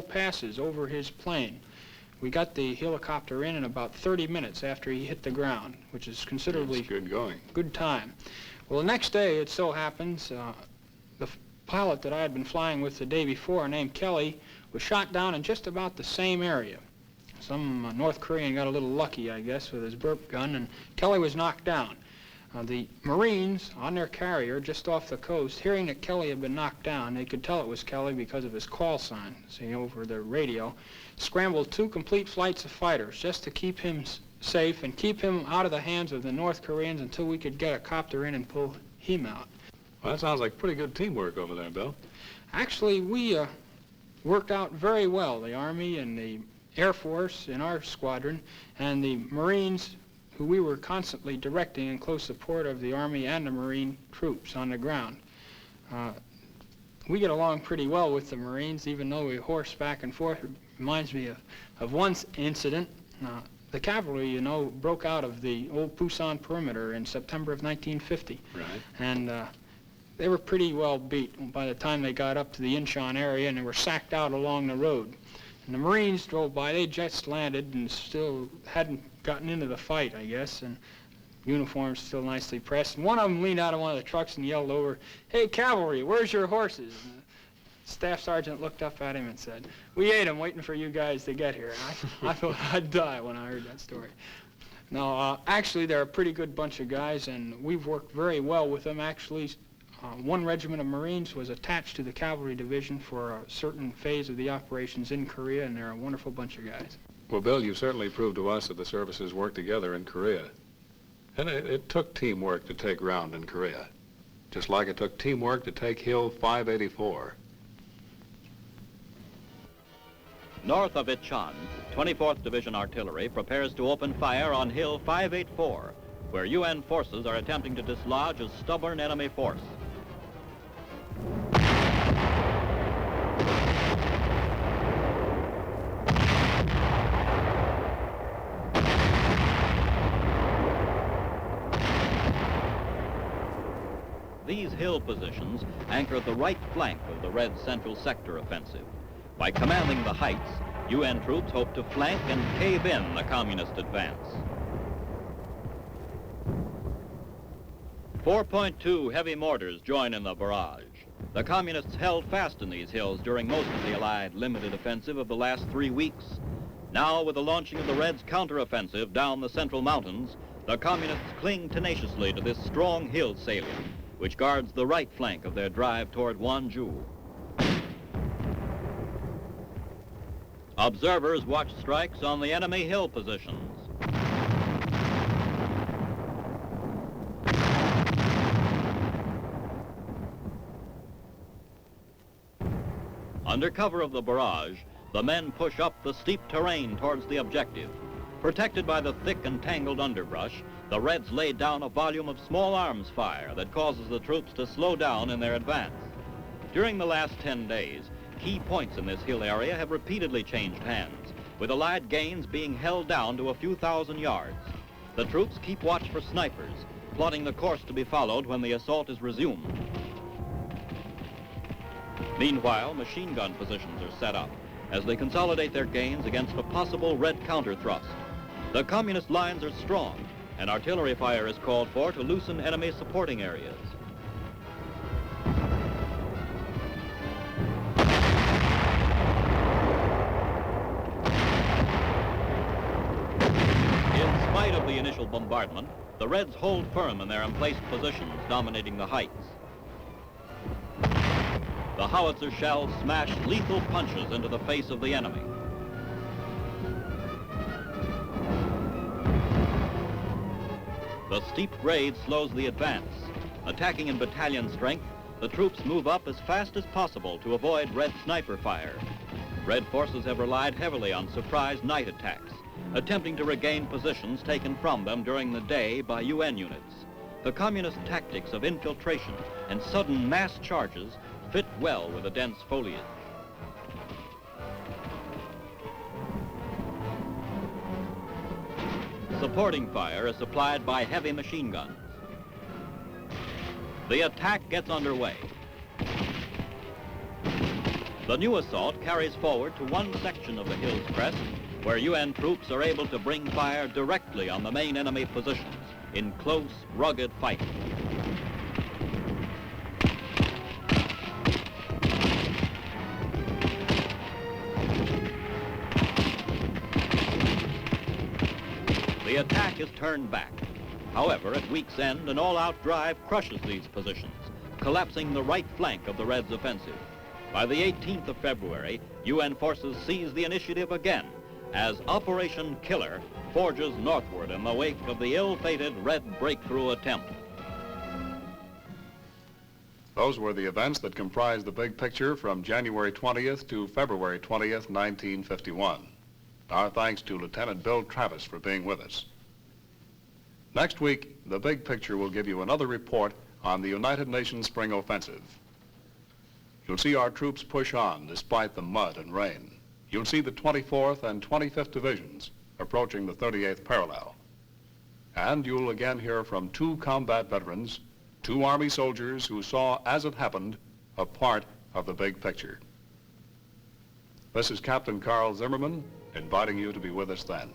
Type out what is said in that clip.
passes over his plane. We got the helicopter in about 30 minutes after he hit the ground, which is considerably good time. Well, the next day, it so happens, the pilot that I had been flying with the day before, named Kelly, was shot down in just about the same area. Some North Korean got a little lucky, I guess, with his burp gun, and Kelly was knocked down. The Marines on their carrier just off the coast, hearing that Kelly had been knocked down, they could tell it was Kelly because of his call sign, see, over the radio, scrambled 2 complete flights of fighters just to keep him safe and keep him out of the hands of the North Koreans until we could get a copter in and pull him out. Well, that sounds like pretty good teamwork over there, Bill. Actually, we worked out very well, the Army and the Air Force in our squadron, and the Marines, who we were constantly directing in close support of the Army and the Marine troops on the ground. We get along pretty well with the Marines, even though we horse back and forth. It reminds me of one incident. The cavalry, you know, broke out of the old Pusan perimeter in September of 1950. Right. And they were pretty well beat by the time they got up to the Incheon area, and they were sacked out along the road. And the Marines drove by. They just landed and still hadn't gotten into the fight, I guess, and uniforms still nicely pressed. And one of them leaned out of one of the trucks and yelled over, "Hey, cavalry, where's your horses?" And the staff sergeant looked up at him and said, "We ate them waiting for you guys to get here." And I thought I'd die when I heard that story. No, actually, they're a pretty good bunch of guys, and we've worked very well with them. Actually, one regiment of Marines was attached to the cavalry division for a certain phase of the operations in Korea, and they're a wonderful bunch of guys. Well, Bill, you've certainly proved to us that the services work together in Korea. And it took teamwork to take ground in Korea, just like it took teamwork to take Hill 584. North of Incheon, 24th Division Artillery prepares to open fire on Hill 584, where UN forces are attempting to dislodge a stubborn enemy force. These hill positions anchor the right flank of the Red Central Sector offensive. By commanding the heights, UN troops hope to flank and cave in the communist advance. 4.2 heavy mortars join in the barrage. The communists held fast in these hills during most of the Allied limited offensive of the last 3 weeks. Now, with the launching of the Reds' counteroffensive down the Central Mountains, the communists cling tenaciously to this strong hill salient, which guards the right flank of their drive toward Wonju. Observers watch strikes on the enemy hill positions. Under cover of the barrage, the men push up the steep terrain towards the objective. Protected by the thick and tangled underbrush, the Reds laid down a volume of small arms fire that causes the troops to slow down in their advance. During the last 10 days, key points in this hill area have repeatedly changed hands, with Allied gains being held down to a few thousand yards. The troops keep watch for snipers, plotting the course to be followed when the assault is resumed. Meanwhile, machine gun positions are set up as they consolidate their gains against a possible Red counter-thrust. The communist lines are strong, and artillery fire is called for to loosen enemy supporting areas. In spite of the initial bombardment, the Reds hold firm in their emplaced positions, dominating the heights. The howitzer shells smash lethal punches into the face of the enemy. The steep grade slows the advance. Attacking in battalion strength, the troops move up as fast as possible to avoid Red sniper fire. Red forces have relied heavily on surprise night attacks, attempting to regain positions taken from them during the day by UN units. The communist tactics of infiltration and sudden mass charges fit well with the dense foliage. Supporting fire is supplied by heavy machine guns. The attack gets underway. The new assault carries forward to one section of the hill's crest where UN troops are able to bring fire directly on the main enemy positions in close, rugged fighting. The attack is turned back. However, at week's end, an all-out drive crushes these positions, collapsing the right flank of the Reds' offensive. By the 18th of February, UN forces seize the initiative again as Operation Killer forges northward in the wake of the ill-fated Red breakthrough attempt. Those were the events that comprised the big picture from January 20th to February 20th, 1951. Our thanks to Lieutenant Bill Travis for being with us. Next week, the big picture will give you another report on the United Nations Spring Offensive. You'll see our troops push on despite the mud and rain. You'll see the 24th and 25th Divisions approaching the 38th parallel. And you'll again hear from two combat veterans, two Army soldiers who saw, as it happened, a part of the big picture. This is Captain Carl Zimmerman, inviting you to be with us then.